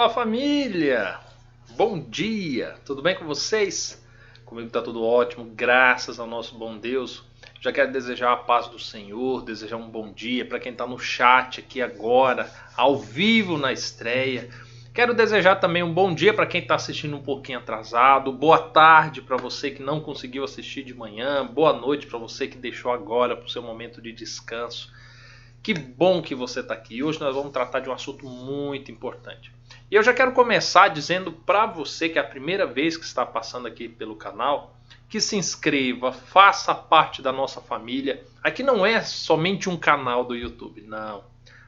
Fala família! Bom dia! Tudo bem com vocês? Comigo tá tudo ótimo, graças ao nosso bom Deus. Já quero desejar a paz do Senhor, desejar um bom dia para quem está no chat aqui agora, ao vivo na estreia. Quero desejar também um bom dia para quem está assistindo um pouquinho atrasado, boa tarde para você que não conseguiu assistir de manhã, boa noite para você que deixou agora para o seu momento de descanso. Que bom que você está aqui. Hoje nós vamos tratar de um assunto muito importante. E eu já quero começar dizendo para você que é a primeira vez que está passando aqui pelo canal, que se inscreva, faça parte da nossa família. Aqui não é somente um canal do YouTube, não.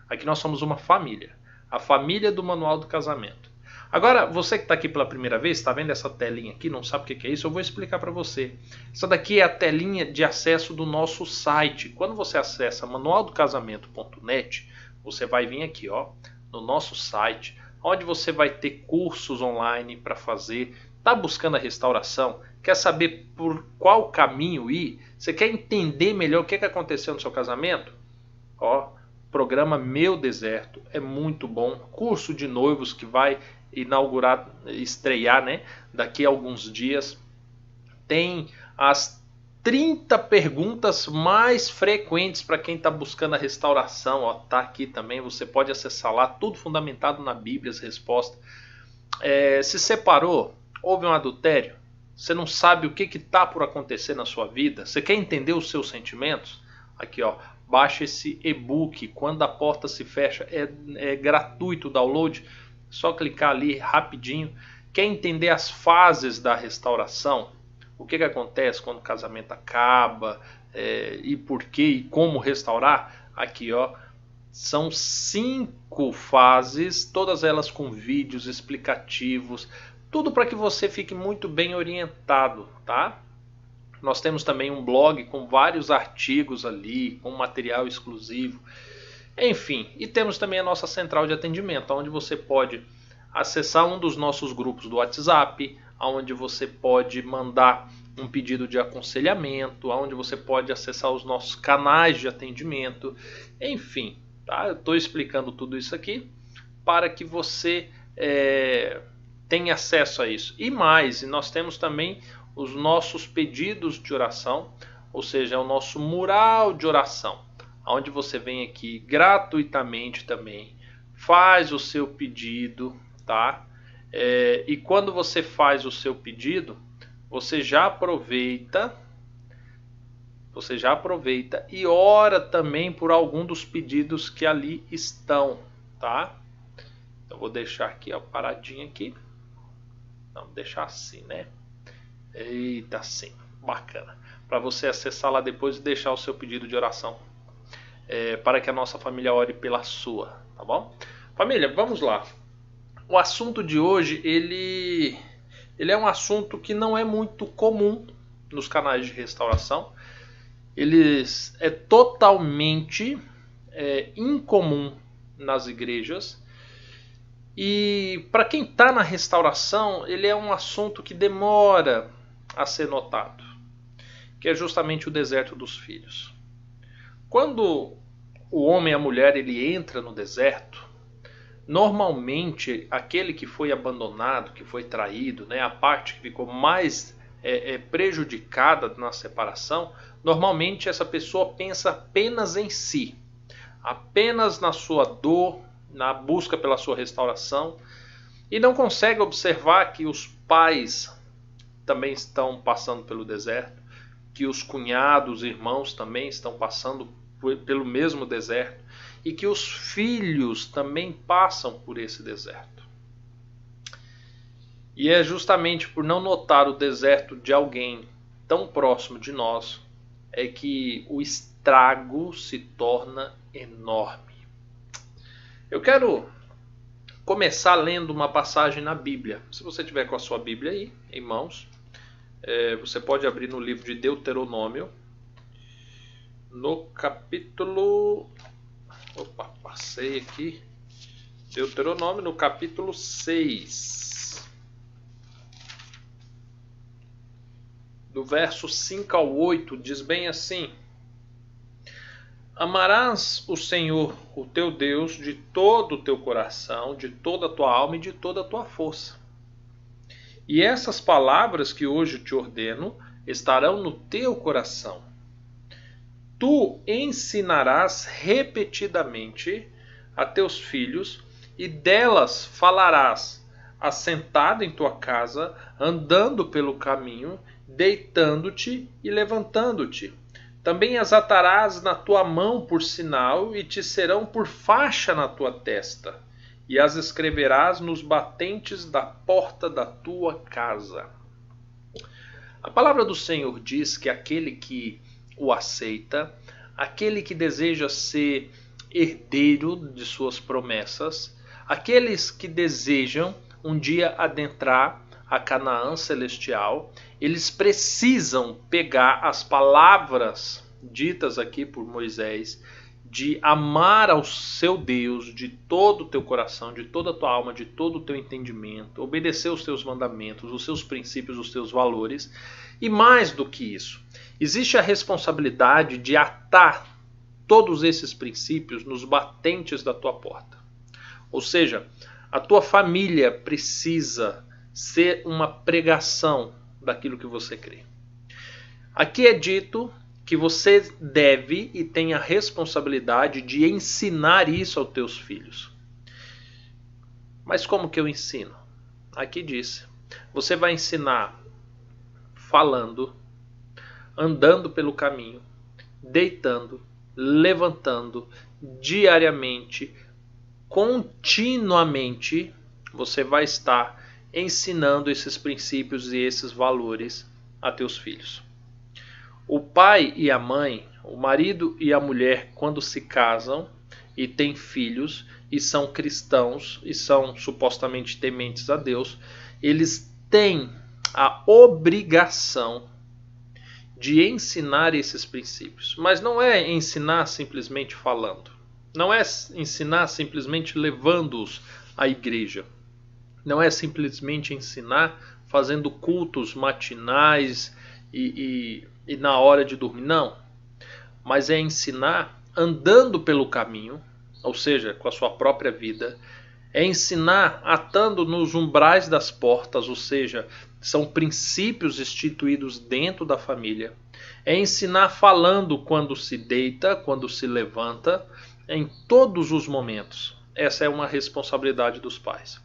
Aqui nós somos uma família. A família do Manual do Casamento. Agora, você que está aqui pela primeira vez, está vendo essa telinha aqui, não sabe o que é isso? Eu vou explicar para você. Essa daqui é a telinha de acesso do nosso site. Quando você acessa manualdocasamento.net, você vai vir aqui, ó, no nosso site, onde você vai ter cursos online para fazer. Está buscando a restauração? Quer saber por qual caminho ir? Você quer entender melhor o que aconteceu no seu casamento? Ó, programa Meu Deserto é muito bom. Curso de noivos que vai estrear, né, daqui a alguns dias. Tem as 30 perguntas mais frequentes para quem está buscando a restauração. Ó, tá aqui também, você pode acessar lá, tudo fundamentado na Bíblia, as respostas. Se separou? Houve um adultério? Você não sabe o que está por acontecer na sua vida? Você quer entender os seus sentimentos? Aqui, ó, baixa esse e-book, Quando a Porta se Fecha. É gratuito o download. Só clicar ali rapidinho. Quer entender as fases da restauração? O que acontece quando o casamento acaba? E por que e como restaurar? Aqui, ó. São 5 fases, todas elas com vídeos explicativos. Tudo para que você fique muito bem orientado, tá? Nós temos também um blog com vários artigos ali, com material exclusivo. Enfim, e temos também a nossa central de atendimento, onde você pode acessar um dos nossos grupos do WhatsApp, onde você pode mandar um pedido de aconselhamento, onde você pode acessar os nossos canais de atendimento. Enfim, tá? Eu estou explicando tudo isso aqui para que você tenha acesso a isso. E mais, nós temos também os nossos pedidos de oração, ou seja, o nosso mural de oração, onde você vem aqui gratuitamente também, faz o seu pedido, tá? E quando você faz o seu pedido, você já aproveita e ora também por algum dos pedidos que ali estão, tá? Então vou deixar aqui, ó, paradinho aqui. Vamos deixar assim, né? Eita, assim, bacana. Para você acessar lá depois e deixar o seu pedido de oração. Para que a nossa família ore pela sua, tá bom? Família, vamos lá. O assunto de hoje, ele é um assunto que não é muito comum nos canais de restauração. Ele é totalmente incomum nas igrejas. E para quem está na restauração, ele é um assunto que demora a ser notado, que é justamente o deserto dos filhos. Quando o homem e a mulher ele entra no deserto, normalmente aquele que foi abandonado, que foi traído, né, a parte que ficou mais prejudicada na separação, normalmente essa pessoa pensa apenas em si, apenas na sua dor, na busca pela sua restauração, e não consegue observar que os pais também estão passando pelo deserto, que os cunhados, irmãos também estão passando pelo mesmo deserto, e que os filhos também passam por esse deserto. E é justamente por não notar o deserto de alguém tão próximo de nós é que o estrago se torna enorme. Eu quero começar lendo uma passagem na Bíblia. Se você tiver com a sua Bíblia aí, em mãos, você pode abrir no livro de Deuteronômio, no capítulo... Opa, passei aqui. Deuteronômio, no capítulo 6. Do verso 5 ao 8, diz bem assim: Amarás o Senhor, o teu Deus, de todo o teu coração, de toda a tua alma e de toda a tua força. E essas palavras que hoje te ordeno estarão no teu coração. Tu ensinarás repetidamente a teus filhos, e delas falarás, assentado em tua casa, andando pelo caminho, deitando-te e levantando-te. Também as atarás na tua mão por sinal, e te serão por faixa na tua testa, e as escreverás nos batentes da porta da tua casa. A palavra do Senhor diz que aquele que o aceita, aquele que deseja ser herdeiro de suas promessas, aqueles que desejam um dia adentrar a Canaã celestial, eles precisam pegar as palavras ditas aqui por Moisés, de amar ao seu Deus de todo o teu coração, de toda a tua alma, de todo o teu entendimento, obedecer os teus mandamentos, os seus princípios, os teus valores. E mais do que isso, existe a responsabilidade de atar todos esses princípios nos batentes da tua porta. Ou seja, a tua família precisa ser uma pregação daquilo que você crê. Aqui é dito que você deve e tem a responsabilidade de ensinar isso aos teus filhos. Mas como que eu ensino? Aqui diz, você vai ensinar falando, andando pelo caminho, deitando, levantando, diariamente, continuamente, você vai estar ensinando esses princípios e esses valores a teus filhos. O pai e a mãe, o marido e a mulher, quando se casam e têm filhos e são cristãos e são supostamente tementes a Deus, eles têm a obrigação de ensinar esses princípios. Mas não é ensinar simplesmente falando. Não é ensinar simplesmente levando-os à igreja. Não é simplesmente ensinar fazendo cultos matinais e na hora de dormir. Não. Mas é ensinar andando pelo caminho, ou seja, com a sua própria vida. É ensinar atando nos umbrais das portas, ou seja, são princípios instituídos dentro da família. É ensinar falando quando se deita, quando se levanta, em todos os momentos. Essa é uma responsabilidade dos pais.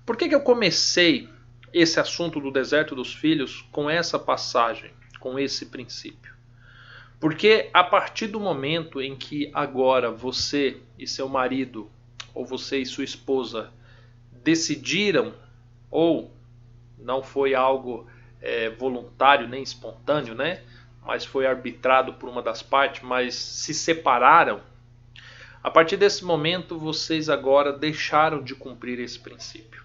Por que eu comecei esse assunto do deserto dos filhos com essa passagem, com esse princípio? Porque a partir do momento em que agora você e seu marido, ou você e sua esposa, decidiram, ou não foi algo voluntário nem espontâneo, né? Mas foi arbitrado por uma das partes, mas se separaram. A partir desse momento, vocês agora deixaram de cumprir esse princípio.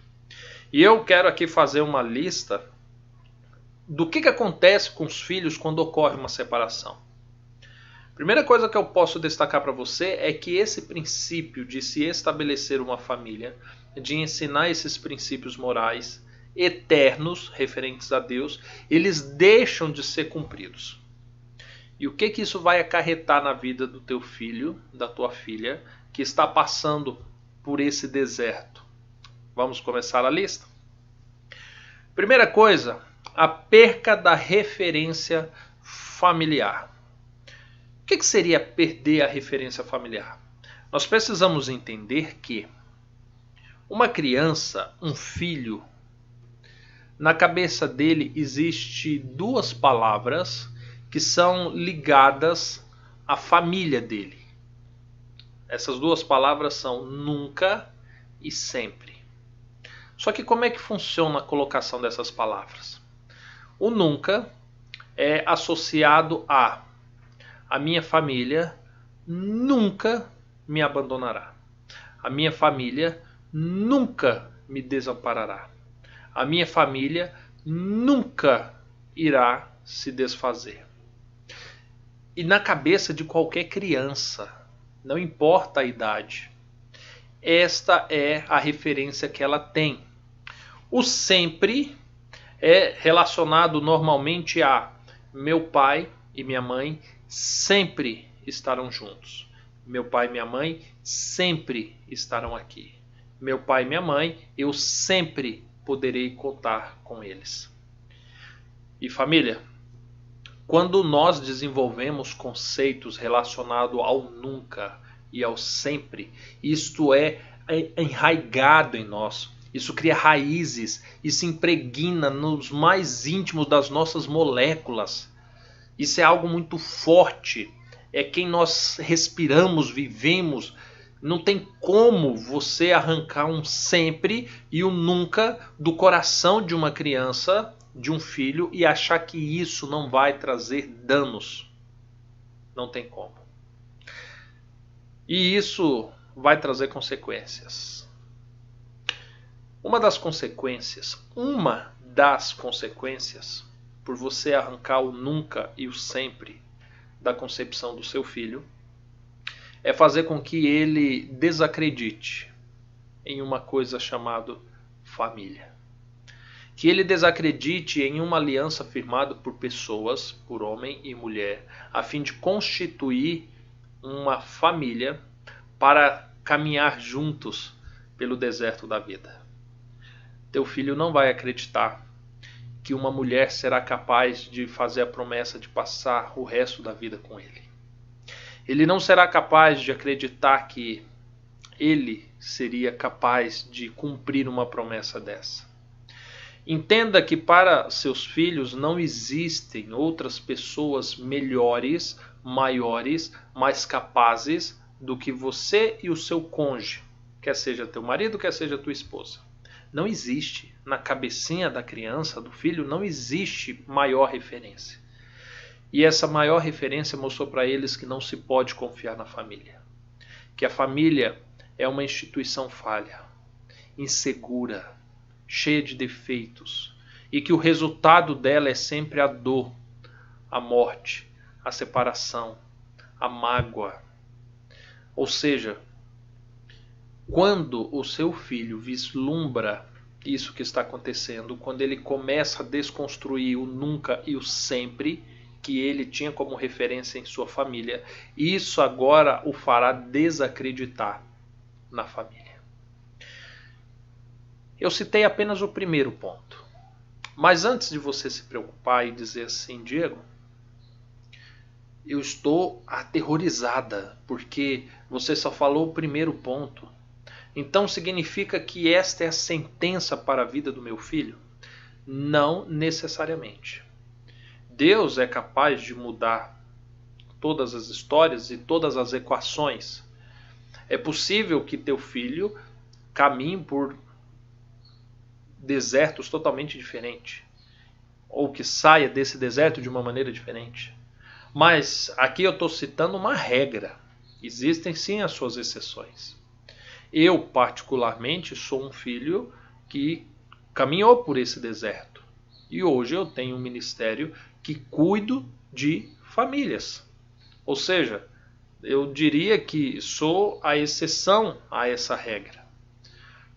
E eu quero aqui fazer uma lista do que acontece com os filhos quando ocorre uma separação. Primeira coisa que eu posso destacar para você é que esse princípio de se estabelecer uma família, de ensinar esses princípios morais eternos referentes a Deus, eles deixam de ser cumpridos. E o que isso vai acarretar na vida do teu filho, da tua filha, que está passando por esse deserto? Vamos começar a lista? Primeira coisa, a perca da referência familiar. O que seria perder a referência familiar? Nós precisamos entender que uma criança, um filho, na cabeça dele existe duas palavras que são ligadas à família dele. Essas duas palavras são nunca e sempre. Só que como é que funciona a colocação dessas palavras? O nunca é associado a minha família nunca me abandonará. A minha família nunca me desamparará. A minha família nunca irá se desfazer. E na cabeça de qualquer criança, não importa a idade, esta é a referência que ela tem. O sempre é relacionado normalmente a meu pai e minha mãe sempre estarão juntos. Meu pai e minha mãe sempre estarão aqui. Meu pai e minha mãe, eu sempre poderei contar com eles. E família, quando nós desenvolvemos conceitos relacionados ao nunca e ao sempre, isto é enraizado em nós. Isso cria raízes e se impregna nos mais íntimos das nossas moléculas. Isso é algo muito forte. É quem nós respiramos, vivemos. Não tem como você arrancar um sempre e um nunca do coração de uma criança, de um filho, e achar que isso não vai trazer danos. Não tem como. E isso vai trazer consequências. Uma das consequências, por você arrancar o nunca e o sempre da concepção do seu filho, é fazer com que ele desacredite em uma coisa chamada família. Que ele desacredite em uma aliança firmada por pessoas, por homem e mulher, a fim de constituir uma família para caminhar juntos pelo deserto da vida. Teu filho não vai acreditar que uma mulher será capaz de fazer a promessa de passar o resto da vida com ele. Ele não será capaz de acreditar que ele seria capaz de cumprir uma promessa dessa. Entenda que para seus filhos não existem outras pessoas melhores, maiores, mais capazes do que você e o seu cônjuge, quer seja teu marido, quer seja tua esposa. Não existe. Na cabecinha da criança, do filho, não existe maior referência. E essa maior referência mostrou para eles que não se pode confiar na família. Que a família é uma instituição falha, insegura, cheia de defeitos. E que o resultado dela é sempre a dor, a morte, a separação, a mágoa. Ou seja, quando o seu filho vislumbra isso que está acontecendo, quando ele começa a desconstruir o nunca e o sempre que ele tinha como referência em sua família, isso agora o fará desacreditar na família. Eu citei apenas o primeiro ponto. Mas antes de você se preocupar e dizer assim, Diego, eu estou aterrorizada porque você só falou o primeiro ponto. Então significa que esta é a sentença para a vida do meu filho? Não necessariamente. Deus é capaz de mudar todas as histórias e todas as equações. É possível que teu filho caminhe por desertos totalmente diferentes, ou que saia desse deserto de uma maneira diferente. Mas aqui eu estou citando uma regra. Existem sim as suas exceções. Eu, particularmente, sou um filho que caminhou por esse deserto. E hoje eu tenho um ministério que cuido de famílias. Ou seja, eu diria que sou a exceção a essa regra.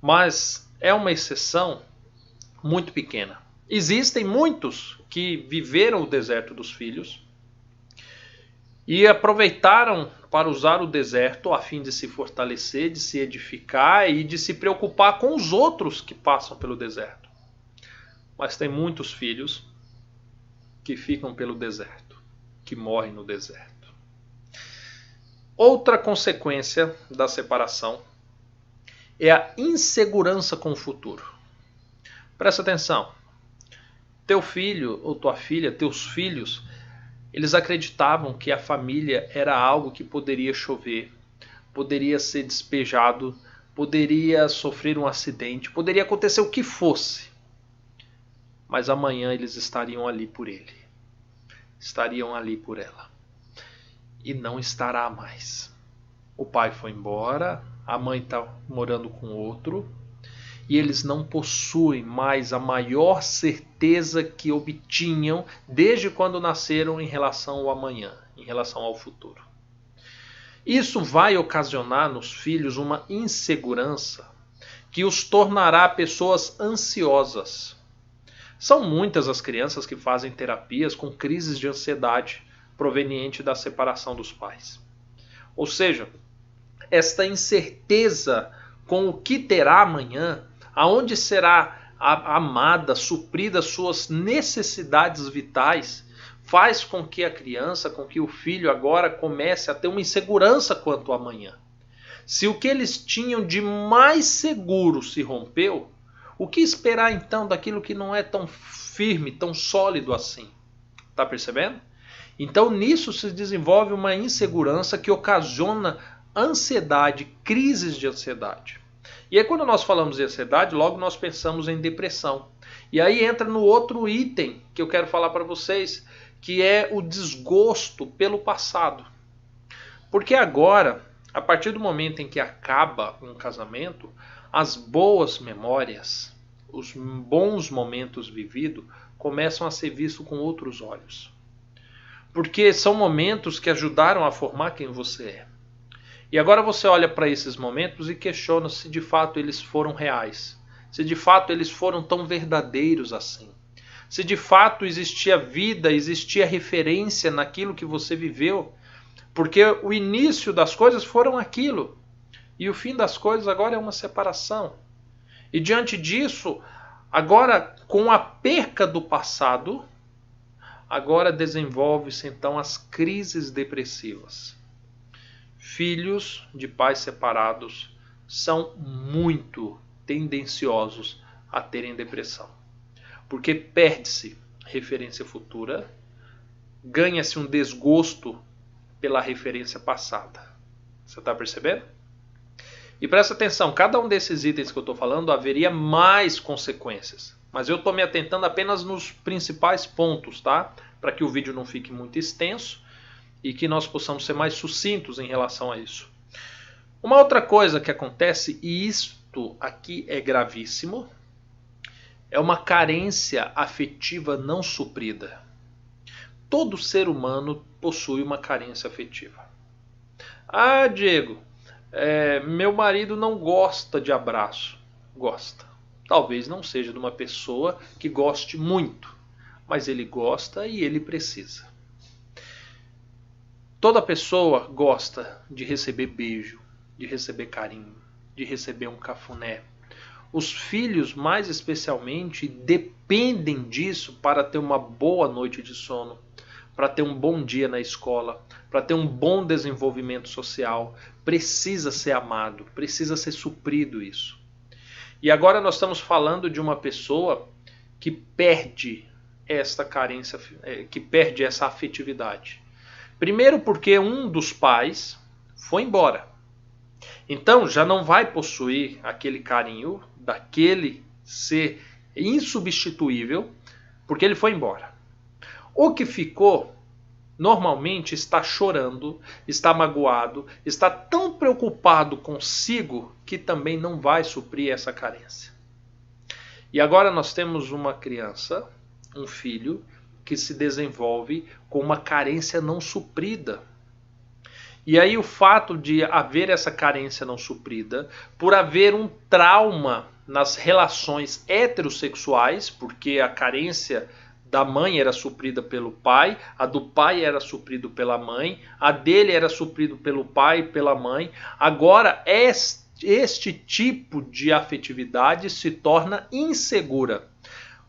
Mas é uma exceção muito pequena. Existem muitos que viveram o deserto dos filhos e aproveitaram para usar o deserto a fim de se fortalecer, de se edificar e de se preocupar com os outros que passam pelo deserto. Mas tem muitos filhos que ficam pelo deserto, que morrem no deserto. Outra consequência da separação é a insegurança com o futuro. Presta atenção. Teu filho ou tua filha, teus filhos, eles acreditavam que a família era algo que poderia chover, poderia ser despejado, poderia sofrer um acidente, poderia acontecer o que fosse. Mas amanhã eles estariam ali por ele. Estariam ali por ela. E não estará mais. O pai foi embora, a mãe está morando com outro, e eles não possuem mais a maior certeza que obtinham desde quando nasceram em relação ao amanhã, em relação ao futuro. Isso vai ocasionar nos filhos uma insegurança que os tornará pessoas ansiosas. São muitas as crianças que fazem terapias com crises de ansiedade, proveniente da separação dos pais. Ou seja, esta incerteza com o que terá amanhã, aonde será amada, suprida suas necessidades vitais, faz com que a criança, com que o filho agora comece a ter uma insegurança quanto ao amanhã. Se o que eles tinham de mais seguro se rompeu, o que esperar então daquilo que não é tão firme, tão sólido assim? Está percebendo? Então nisso se desenvolve uma insegurança que ocasiona ansiedade, crises de ansiedade. E aí quando nós falamos de ansiedade, logo nós pensamos em depressão. E aí entra no outro item que eu quero falar para vocês, que é o desgosto pelo passado. Porque agora, a partir do momento em que acaba um casamento, as boas memórias, os bons momentos vividos, começam a ser vistos com outros olhos. Porque são momentos que ajudaram a formar quem você é. E agora você olha para esses momentos e questiona se de fato eles foram reais. Se de fato eles foram tão verdadeiros assim. Se de fato existia vida, existia referência naquilo que você viveu. Porque o início das coisas foram aquilo. E o fim das coisas agora é uma separação. E diante disso, agora com a perca do passado, agora desenvolve-se então as crises depressivas. Filhos de pais separados são muito tendenciosos a terem depressão. Porque perde-se referência futura, ganha-se um desgosto pela referência passada. Você está percebendo? E presta atenção, cada um desses itens que eu estou falando haveria mais consequências. Mas eu estou me atentando apenas nos principais pontos, tá? Para que o vídeo não fique muito extenso e que nós possamos ser mais sucintos em relação a isso. Uma outra coisa que acontece, e isto aqui é gravíssimo, é uma carência afetiva não suprida. Todo ser humano possui uma carência afetiva. Ah, Diego, meu marido não gosta de abraço. Gosta. Talvez não seja de uma pessoa que goste muito, mas ele gosta e ele precisa. Toda pessoa gosta de receber beijo, de receber carinho, de receber um cafuné. Os filhos, mais especialmente, dependem disso para ter uma boa noite de sono, para ter um bom dia na escola, para ter um bom desenvolvimento social. Precisa ser amado, precisa ser suprido isso. E agora nós estamos falando de uma pessoa que perde esta carência, que perde essa afetividade. Primeiro porque um dos pais foi embora. Então já não vai possuir aquele carinho daquele ser insubstituível, porque ele foi embora. O que ficou, normalmente está chorando, está magoado, está tão preocupado consigo que também não vai suprir essa carência. E agora nós temos uma criança, um filho, que se desenvolve com uma carência não suprida. E aí o fato de haver essa carência não suprida, por haver um trauma nas relações heterossexuais, porque a carência da mãe era suprida pelo pai, a do pai era suprido pela mãe, a dele era suprido pelo pai e pela mãe. Agora este tipo de afetividade se torna insegura,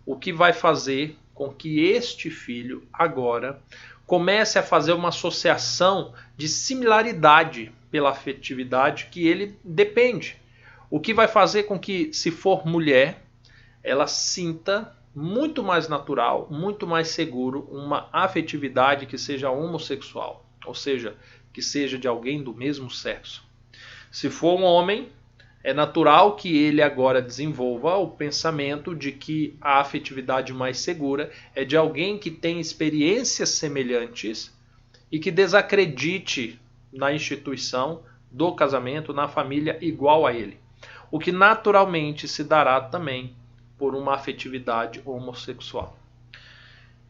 o que vai fazer com que este filho agora comece a fazer uma associação de similaridade pela afetividade que ele depende. O que vai fazer com que, se for mulher, ela sinta muito mais natural, muito mais seguro uma afetividade que seja homossexual, ou seja, que seja de alguém do mesmo sexo. Se for um homem, é natural que ele agora desenvolva o pensamento de que a afetividade mais segura é de alguém que tem experiências semelhantes e que desacredite na instituição do casamento, na família igual a ele. O que naturalmente se dará também por uma afetividade homossexual.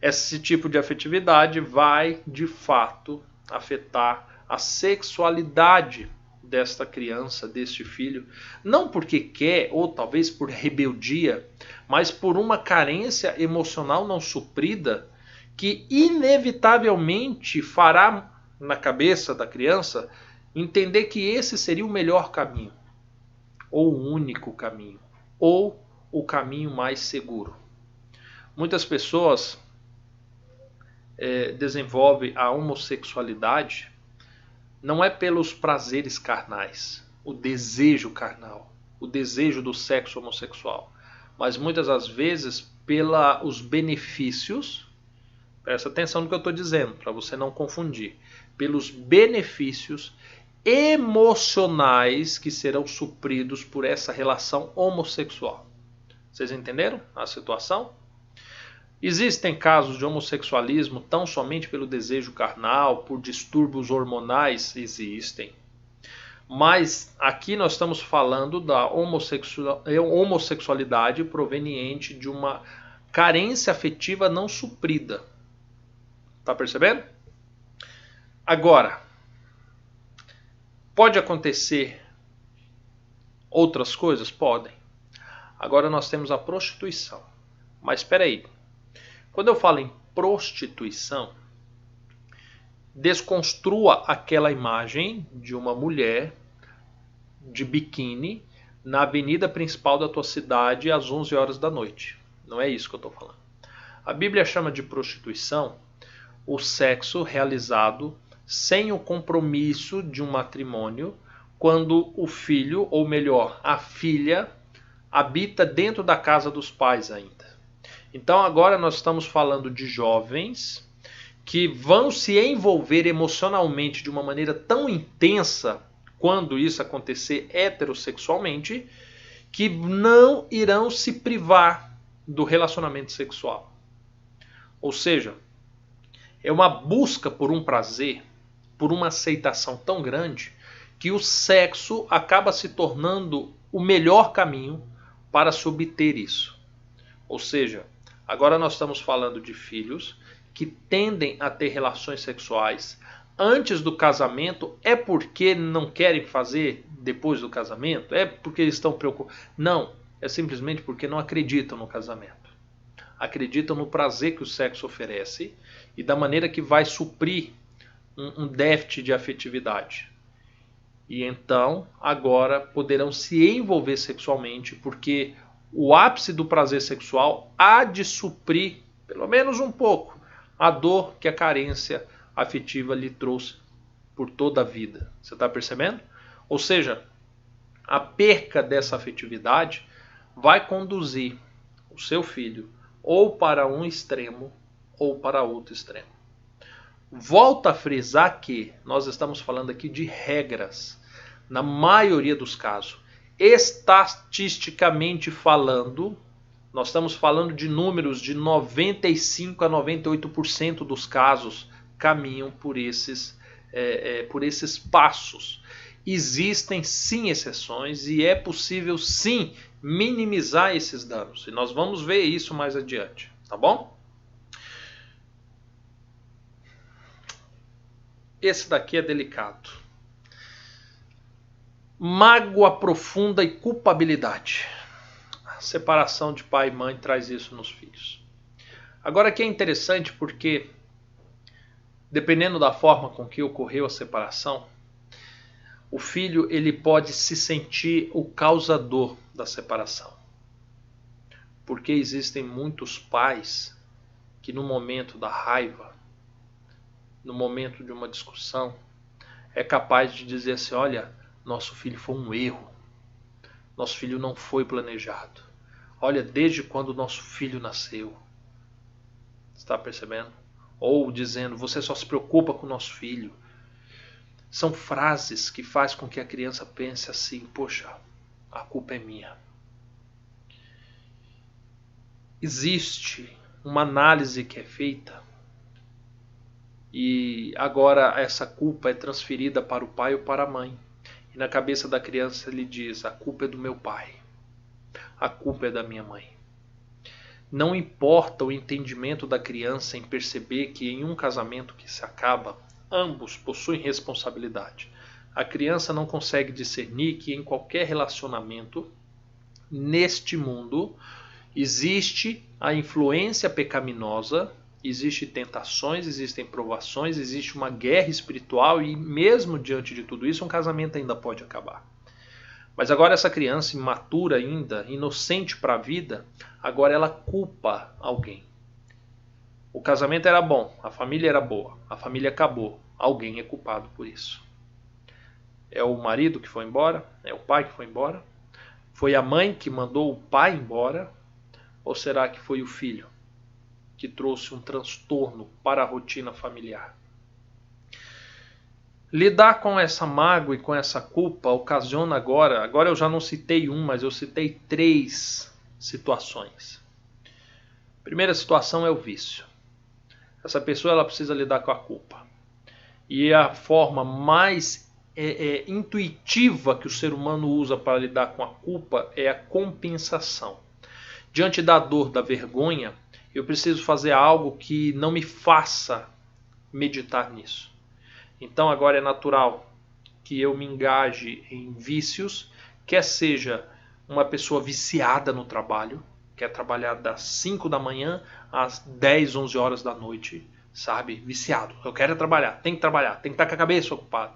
Esse tipo de afetividade vai, de fato, afetar a sexualidade desta criança, deste filho, não porque quer, ou talvez por rebeldia, mas por uma carência emocional não suprida, que inevitavelmente fará na cabeça da criança entender que esse seria o melhor caminho, ou o único caminho, ou o caminho mais seguro. Muitas pessoas desenvolvem a homossexualidade não é pelos prazeres carnais, o desejo carnal, o desejo do sexo homossexual, mas muitas das vezes pelos benefícios. Presta atenção no que eu estou dizendo, para você não confundir. Pelos benefícios emocionais que serão supridos por essa relação homossexual. Vocês entenderam a situação? Existem casos de homossexualismo tão somente pelo desejo carnal, por distúrbios hormonais? Existem. Mas aqui nós estamos falando da homossexualidade proveniente de uma carência afetiva não suprida. Tá percebendo? Agora, pode acontecer outras coisas? Podem. Agora nós temos a prostituição. Mas espera aí. Quando eu falo em prostituição, desconstrua aquela imagem de uma mulher de biquíni na avenida principal da tua cidade às 11 horas da noite. Não é isso que eu estou falando. A Bíblia chama de prostituição o sexo realizado sem o compromisso de um matrimônio, quando o filho, ou melhor, a filha, habita dentro da casa dos pais ainda. Então agora nós estamos falando de jovens que vão se envolver emocionalmente de uma maneira tão intensa, quando isso acontecer heterossexualmente, que não irão se privar do relacionamento sexual. Ou seja, é uma busca por um prazer, por uma aceitação tão grande, que o sexo acaba se tornando o melhor caminho para se obter isso. Ou seja, agora nós estamos falando de filhos que tendem a ter relações sexuais antes do casamento. É porque não querem fazer depois do casamento? É porque eles estão preocupados? Não, é simplesmente porque não acreditam no casamento. Acreditam no prazer que o sexo oferece e da maneira que vai suprir um déficit de afetividade. E então, agora poderão se envolver sexualmente, porque o ápice do prazer sexual há de suprir, pelo menos um pouco, a dor que a carência afetiva lhe trouxe por toda a vida. Você está percebendo? Ou seja, a perca dessa afetividade vai conduzir o seu filho ou para um extremo ou para outro extremo. Volto a frisar que nós estamos falando aqui de regras. Na maioria dos casos, estatisticamente falando, nós estamos falando de números de 95 a 98% dos casos caminham por esses passos. Existem sim exceções e é possível sim minimizar esses danos. E nós vamos ver isso mais adiante, tá bom? Esse daqui é delicado. Mágoa profunda e culpabilidade. A separação de pai e mãe traz isso nos filhos. Agora aqui é interessante porque, dependendo da forma com que ocorreu a separação, o filho ele pode se sentir o causador da separação. Porque existem muitos pais que no momento da raiva, no momento de uma discussão, é capaz de dizer assim: olha, nosso filho foi um erro. Nosso filho não foi planejado. Olha, desde quando nosso filho nasceu. Está percebendo? Ou dizendo: você só se preocupa com o nosso filho. São frases que fazem com que a criança pense assim: poxa, a culpa é minha. Existe uma análise que é feita e agora essa culpa é transferida para o pai ou para a mãe. E na cabeça da criança ele diz: a culpa é do meu pai, a culpa é da minha mãe. Não importa o entendimento da criança em perceber que em um casamento que se acaba, ambos possuem responsabilidade. A criança não consegue discernir que em qualquer relacionamento neste mundo existe a influência pecaminosa Existem tentações, existem provações, existe uma guerra espiritual e mesmo diante de tudo isso, um casamento ainda pode acabar. Mas agora essa criança imatura ainda, inocente para a vida, agora ela culpa alguém. O casamento era bom, a família era boa, a família acabou. Alguém é culpado por isso. É o marido que foi embora? É o pai que foi embora? Foi a mãe que mandou o pai embora? Ou será que foi o filho que trouxe um transtorno para a rotina familiar? Lidar com essa mágoa e com essa culpa ocasiona agora eu já não citei mas eu citei 3 situações. A primeira situação é o vício. Essa pessoa ela precisa lidar com a culpa. E a forma mais intuitiva que o ser humano usa para lidar com a culpa é a compensação. Diante da dor, da vergonha, eu preciso fazer algo que não me faça meditar nisso. Então agora é natural que eu me engaje em vícios, quer seja uma pessoa viciada no trabalho, quer trabalhar das 5 da manhã às 10, 11 horas da noite, sabe? Viciado. Eu quero trabalhar, tem que estar com a cabeça ocupada.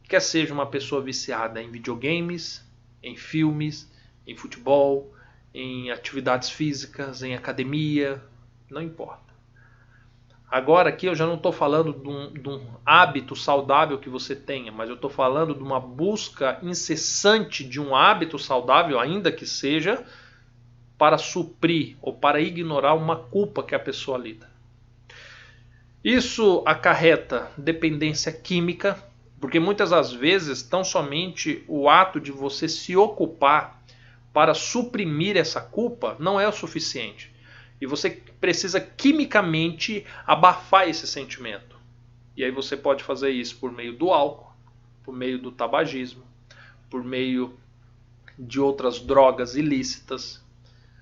Quer seja uma pessoa viciada em videogames, em filmes, em futebol, em atividades físicas, em academia, não importa. Agora aqui eu já não estou falando de um hábito saudável que você tenha, mas eu estou falando de uma busca incessante de um hábito saudável, ainda que seja, para suprir ou para ignorar uma culpa que a pessoa lida. Isso acarreta dependência química, porque muitas das vezes tão somente o ato de você se ocupar para suprimir essa culpa não é o suficiente. E você precisa quimicamente abafar esse sentimento. E aí você pode fazer isso por meio do álcool, por meio do tabagismo, por meio de outras drogas ilícitas.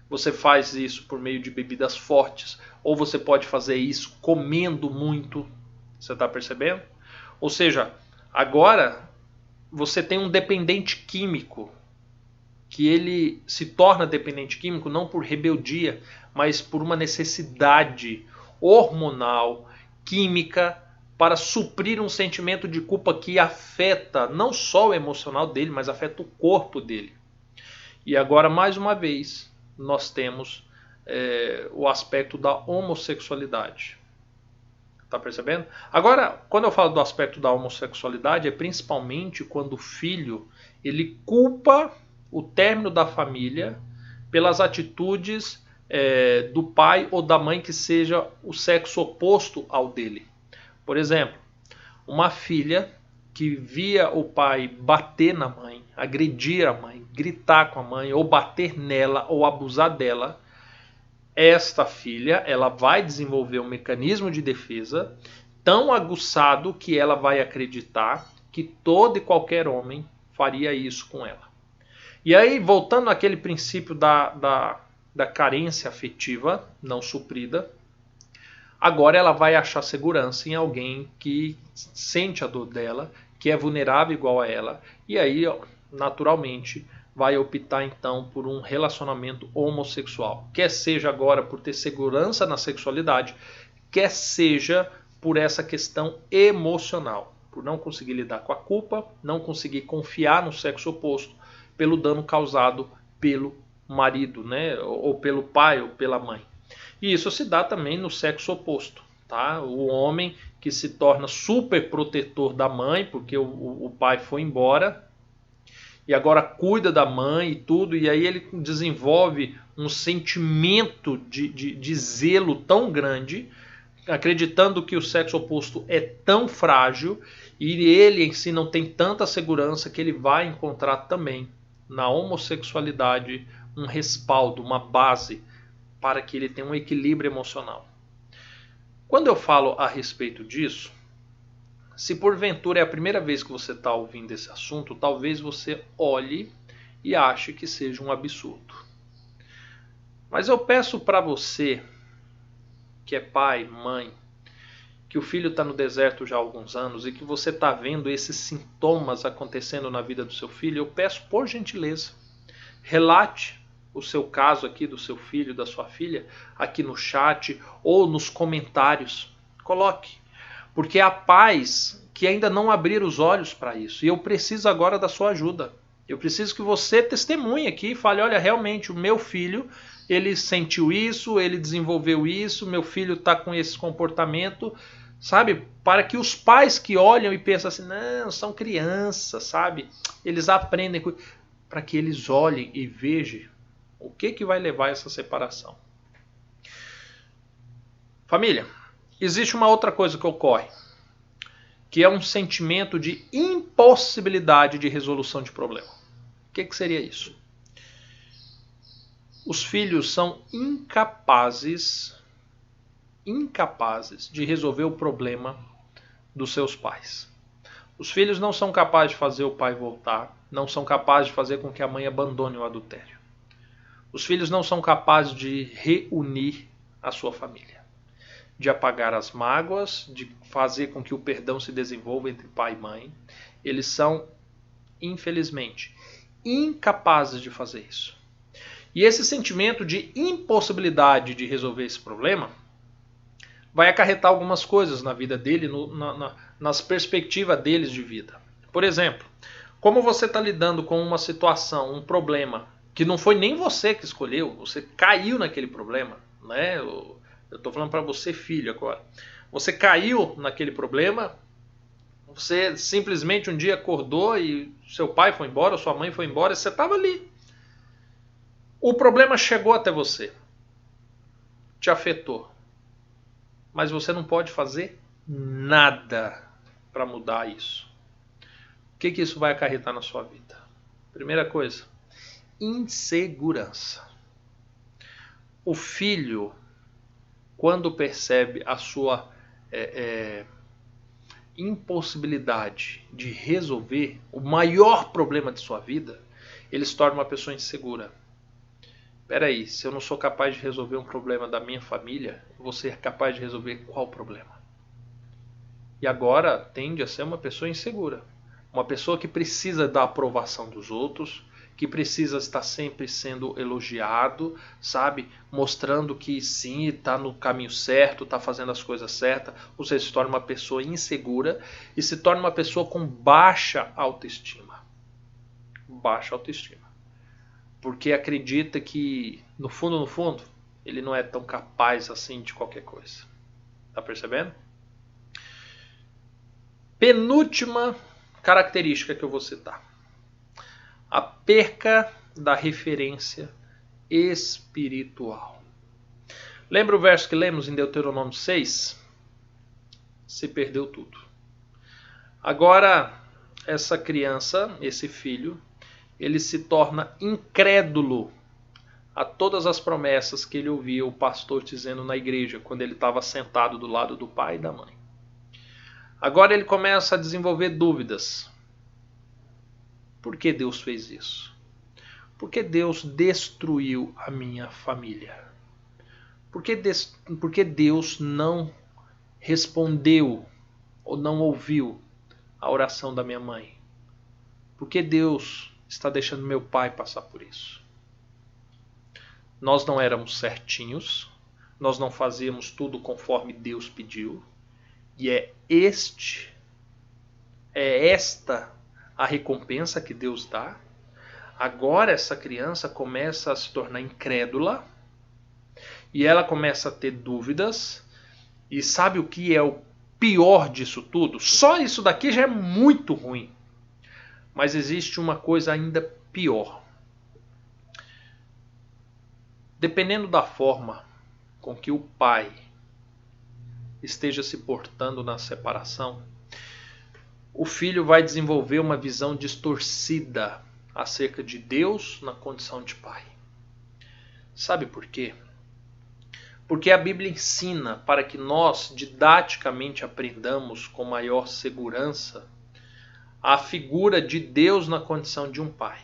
Você faz isso por meio de bebidas fortes, ou você pode fazer isso comendo muito. Você está percebendo? Ou seja, agora você tem um dependente químico, que ele se torna dependente químico não por rebeldia, mas por uma necessidade hormonal, química, para suprir um sentimento de culpa que afeta não só o emocional dele, mas afeta o corpo dele. E agora, mais uma vez, nós temos o aspecto da homossexualidade. Tá percebendo? Agora, quando eu falo do aspecto da homossexualidade, é principalmente quando o filho ele culpa o término da família pelas atitudes do pai ou da mãe que seja o sexo oposto ao dele. Por exemplo, uma filha que via o pai bater na mãe, agredir a mãe, gritar com a mãe, ou bater nela, ou abusar dela, esta filha ela vai desenvolver um mecanismo de defesa tão aguçado que ela vai acreditar que todo e qualquer homem faria isso com ela. E aí, voltando àquele princípio da carência afetiva não suprida, agora ela vai achar segurança em alguém que sente a dor dela, que é vulnerável igual a ela, e aí, naturalmente, vai optar então por um relacionamento homossexual. Quer seja agora por ter segurança na sexualidade, quer seja por essa questão emocional, por não conseguir lidar com a culpa, não conseguir confiar no sexo oposto, pelo dano causado pelo marido, né? Ou pelo pai ou pela mãe. E isso se dá também no sexo oposto. Tá? O homem que se torna super protetor da mãe, porque o pai foi embora, e agora cuida da mãe e tudo, e aí ele desenvolve um sentimento de zelo tão grande, acreditando que o sexo oposto é tão frágil, e ele em si não tem tanta segurança que ele vai encontrar também na homossexualidade um respaldo, uma base para que ele tenha um equilíbrio emocional. Quando eu falo a respeito disso, se porventura é a primeira vez que você está ouvindo esse assunto, talvez você olhe e ache que seja um absurdo. Mas eu peço para você, que é pai, mãe, que o filho está no deserto já há alguns anos e que você está vendo esses sintomas acontecendo na vida do seu filho, eu peço por gentileza, relate o seu caso aqui, do seu filho, da sua filha, aqui no chat ou nos comentários. Coloque. Porque há pais que ainda não abriram os olhos para isso. E eu preciso agora da sua ajuda. Eu preciso que você testemunhe aqui e fale, olha, realmente, o meu filho, ele sentiu isso, ele desenvolveu isso, meu filho está com esse comportamento, sabe? Para que os pais que olham e pensam assim, não, são crianças, sabe? Eles aprendem, para que eles olhem e vejam o que vai levar a essa separação. Família, existe uma outra coisa que ocorre, que é um sentimento de impossibilidade de resolução de problema. O que seria isso? Os filhos são incapazes de resolver o problema dos seus pais. Os filhos não são capazes de fazer o pai voltar, não são capazes de fazer com que a mãe abandone o adultério. Os filhos não são capazes de reunir a sua família, de apagar as mágoas, de fazer com que o perdão se desenvolva entre pai e mãe. Eles são, infelizmente, incapazes de fazer isso. E esse sentimento de impossibilidade de resolver esse problema vai acarretar algumas coisas na vida dele, nas perspectivas deles de vida. Por exemplo, como você está lidando com uma situação, um problema, que não foi nem você que escolheu, você caiu naquele problema, né? Eu estou falando para você, filho, agora. Você caiu naquele problema, você simplesmente um dia acordou e seu pai foi embora, sua mãe foi embora, e você estava ali. O problema chegou até você, te afetou, mas você não pode fazer nada para mudar isso. O que isso vai acarretar na sua vida? Primeira coisa, insegurança. O filho, quando percebe a sua impossibilidade de resolver o maior problema de sua vida, ele se torna uma pessoa insegura. Peraí, se eu não sou capaz de resolver um problema da minha família, eu vou ser capaz de resolver qual problema? E agora tende a ser uma pessoa insegura. Uma pessoa que precisa da aprovação dos outros, que precisa estar sempre sendo elogiado, sabe? Mostrando que sim, está no caminho certo, está fazendo as coisas certas. Você se torna uma pessoa insegura e se torna uma pessoa com baixa autoestima. Baixa autoestima. Porque acredita que, no fundo, ele não é tão capaz assim de qualquer coisa. Tá percebendo? Penúltima característica que eu vou citar. A perca da referência espiritual. Lembra o verso que lemos em Deuteronômio 6? Se perdeu tudo. Agora, essa criança, esse filho, ele se torna incrédulo a todas as promessas que ele ouvia o pastor dizendo na igreja, quando ele estava sentado do lado do pai e da mãe. Agora ele começa a desenvolver dúvidas. Por que Deus fez isso? Por que Deus destruiu a minha família? Por que Deus não respondeu ou não ouviu a oração da minha mãe? Por que Deus está deixando meu pai passar por isso? Nós não éramos certinhos, nós não fazíamos tudo conforme Deus pediu, e é esta a recompensa que Deus dá. Agora essa criança começa a se tornar incrédula, e ela começa a ter dúvidas, e sabe o que é o pior disso tudo? Só isso daqui já é muito ruim. Mas existe uma coisa ainda pior. Dependendo da forma com que o pai esteja se portando na separação, o filho vai desenvolver uma visão distorcida acerca de Deus na condição de pai. Sabe por quê? Porque a Bíblia ensina para que nós didaticamente aprendamos com maior segurança a figura de Deus na condição de um pai.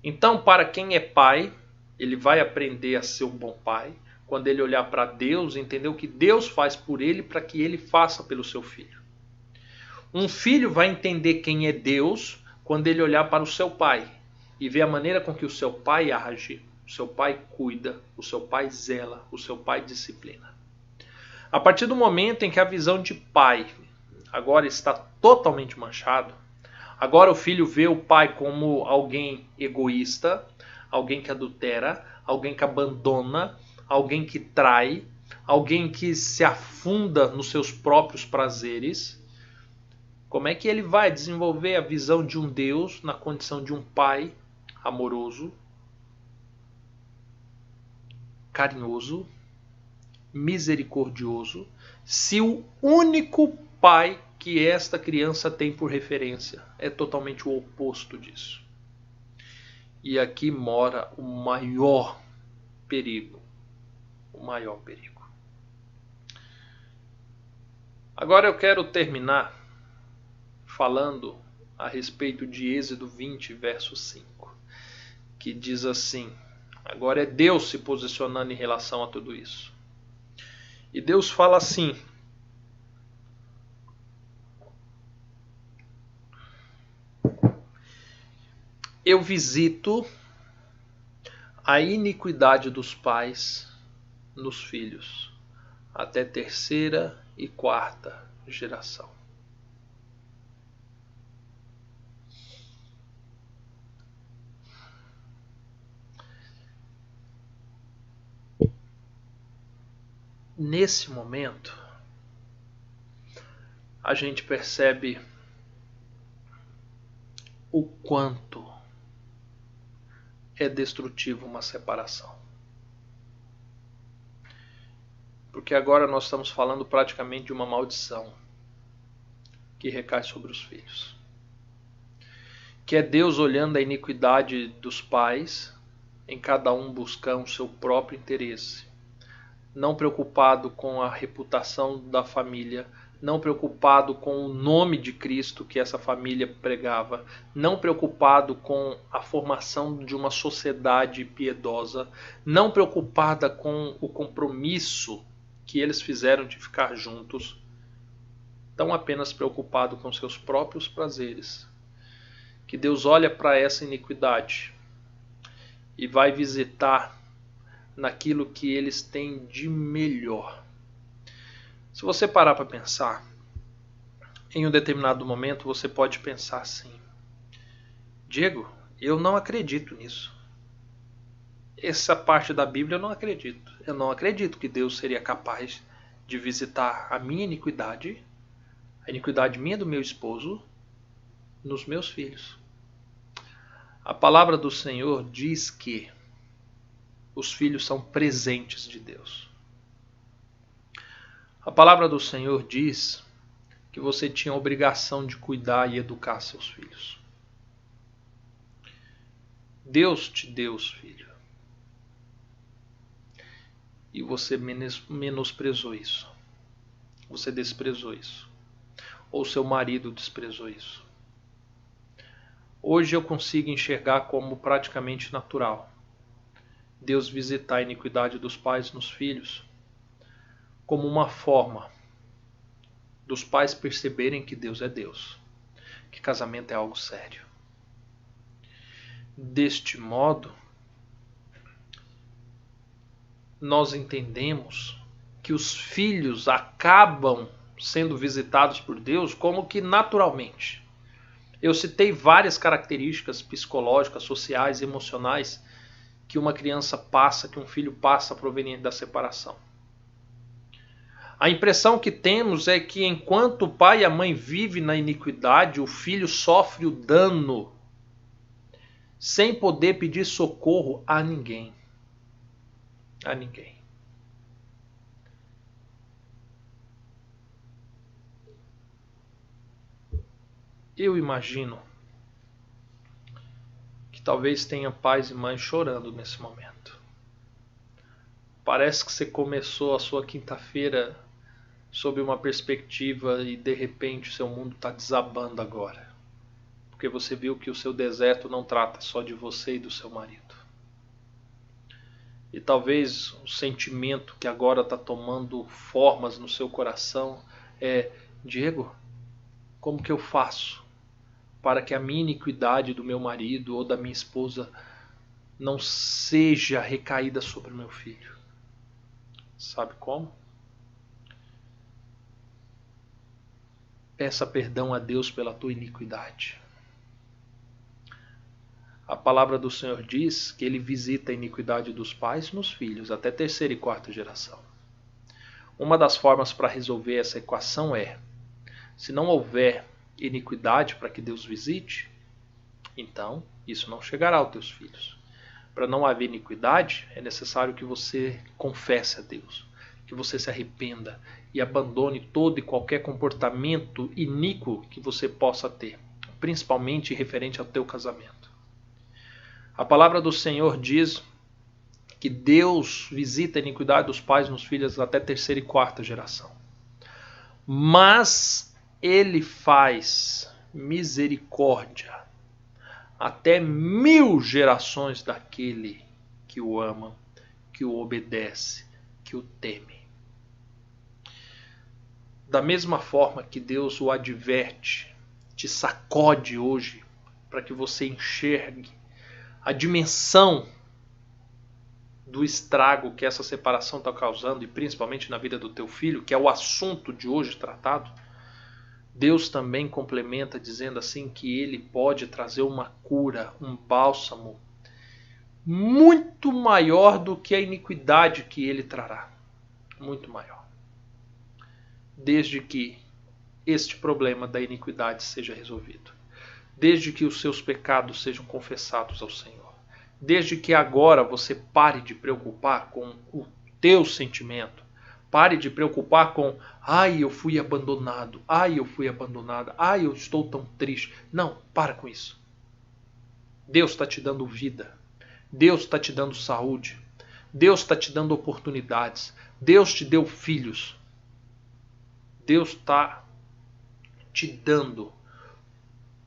Então, para quem é pai, ele vai aprender a ser um bom pai quando ele olhar para Deus e entender o que Deus faz por ele para que ele faça pelo seu filho. Um filho vai entender quem é Deus quando ele olhar para o seu pai e vê a maneira com que o seu pai age, o seu pai cuida, o seu pai zela, o seu pai disciplina. A partir do momento em que a visão de pai agora está totalmente manchado, agora o filho vê o pai como alguém egoísta, alguém que adultera, alguém que abandona, alguém que trai, alguém que se afunda nos seus próprios prazeres. Como é que ele vai desenvolver a visão de um Deus na condição de um pai amoroso, carinhoso, misericordioso, se o único pai que esta criança tem por referência é totalmente o oposto disso? E aqui mora o maior perigo. O maior perigo. Agora eu quero terminar falando a respeito de Êxodo 20, verso 5, que diz assim: agora é Deus se posicionando em relação a tudo isso. E Deus fala assim: eu visito a iniquidade dos pais nos filhos, até terceira e quarta geração. Nesse momento, a gente percebe o quanto é destrutivo uma separação. Porque agora nós estamos falando praticamente de uma maldição que recai sobre os filhos. Que é Deus olhando a iniquidade dos pais, em cada um buscando o seu próprio interesse, não preocupado com a reputação da família, não preocupado com o nome de Cristo que essa família pregava, não preocupado com a formação de uma sociedade piedosa, não preocupada com o compromisso que eles fizeram de ficar juntos, tão apenas preocupado com seus próprios prazeres, que Deus olha para essa iniquidade e vai visitar naquilo que eles têm de melhor. Se você parar para pensar, em um determinado momento você pode pensar assim: Diego, eu não acredito nisso. Essa parte da Bíblia eu não acredito. Eu não acredito que Deus seria capaz de visitar a minha iniquidade, a iniquidade minha e do meu esposo, nos meus filhos. A palavra do Senhor diz que os filhos são presentes de Deus. A palavra do Senhor diz que você tinha a obrigação de cuidar e educar seus filhos. Deus te deu os filhos. E você menosprezou isso. Você desprezou isso. Ou seu marido desprezou isso. Hoje eu consigo enxergar como praticamente natural Deus visitar a iniquidade dos pais nos filhos como uma forma dos pais perceberem que Deus é Deus, que casamento é algo sério. Deste modo, nós entendemos que os filhos acabam sendo visitados por Deus como que naturalmente. Eu citei várias características psicológicas, sociais, emocionais que uma criança passa, que um filho passa proveniente da separação. A impressão que temos é que enquanto o pai e a mãe vivem na iniquidade, o filho sofre o dano sem poder pedir socorro a ninguém. A ninguém. Eu imagino que talvez tenha pais e mães chorando nesse momento. Parece que você começou a sua quinta-feira sob uma perspectiva e de repente o seu mundo está desabando agora. Porque você viu que o seu deserto não trata só de você e do seu marido. E talvez o sentimento que agora está tomando formas no seu coração é: Diego, como que eu faço para que a minha iniquidade do meu marido ou da minha esposa não seja recaída sobre o meu filho. Sabe como? Peça perdão a Deus pela tua iniquidade. A palavra do Senhor diz que Ele visita a iniquidade dos pais nos filhos, até terceira e quarta geração. Uma das formas para resolver essa equação é, se não houver iniquidade para que Deus visite, então isso não chegará aos teus filhos. Para não haver iniquidade, é necessário que você confesse a Deus, que você se arrependa e abandone todo e qualquer comportamento iníquo que você possa ter, principalmente referente ao teu casamento. A palavra do Senhor diz que Deus visita a iniquidade dos pais nos filhos até terceira e quarta geração. Mas Ele faz misericórdia até 1000 gerações daquele que o ama, que o obedece, que o teme. Da mesma forma que Deus o adverte, te sacode hoje para que você enxergue a dimensão do estrago que essa separação está causando, e principalmente na vida do teu filho, que é o assunto de hoje tratado, Deus também complementa dizendo assim que Ele pode trazer uma cura, um bálsamo muito maior do que a iniquidade que Ele trará. Muito maior. Desde que este problema da iniquidade seja resolvido. Desde que os seus pecados sejam confessados ao Senhor. Desde que agora você pare de preocupar com o teu sentimento. Pare de preocupar com, ai, eu fui abandonado, ai, eu fui abandonada, ai, eu estou tão triste. Não, para com isso. Deus está te dando vida. Deus está te dando saúde. Deus está te dando oportunidades. Deus te deu filhos. Deus está te dando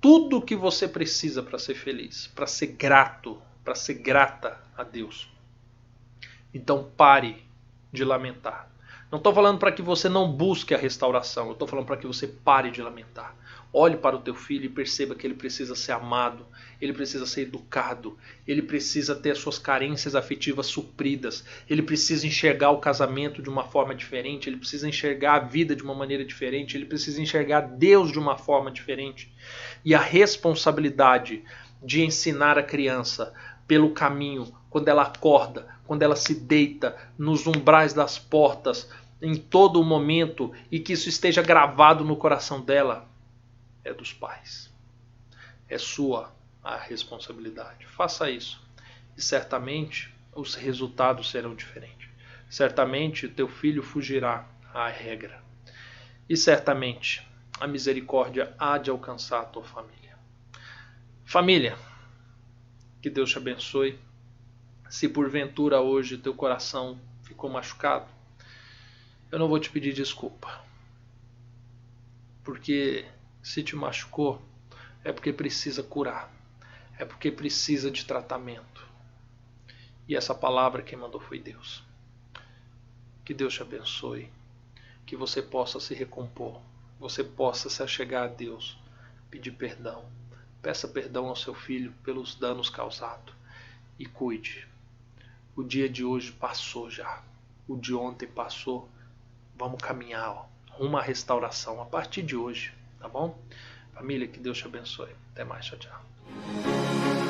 tudo o que você precisa para ser feliz, para ser grato, para ser grata a Deus. Então pare de lamentar. Não estou falando para que você não busque a restauração, eu estou falando para que você pare de lamentar. Olhe para o teu filho e perceba que ele precisa ser amado, ele precisa ser educado, ele precisa ter as suas carências afetivas supridas, ele precisa enxergar o casamento de uma forma diferente, ele precisa enxergar a vida de uma maneira diferente, ele precisa enxergar Deus de uma forma diferente. E a responsabilidade de ensinar a criança pelo caminho, quando ela acorda, quando ela se deita, nos umbrais das portas, em todo o momento, e que isso esteja gravado no coração dela, é dos pais. É sua a responsabilidade. Faça isso. E certamente os resultados serão diferentes. Certamente o teu filho fugirá à regra. E certamente a misericórdia há de alcançar a tua família. Família, que Deus te abençoe. Se porventura hoje teu coração ficou machucado, eu não vou te pedir desculpa. Porque se te machucou, é porque precisa curar. É porque precisa de tratamento. E essa palavra quem mandou foi Deus. Que Deus te abençoe. Que você possa se recompor. Você possa se achegar a Deus. Pedir perdão. Peça perdão ao seu filho pelos danos causados. E cuide. O dia de hoje passou já. O de ontem passou. Vamos caminhar rumo à restauração a partir de hoje. Tá bom? Família, que Deus te abençoe. Até mais. Tchau, tchau.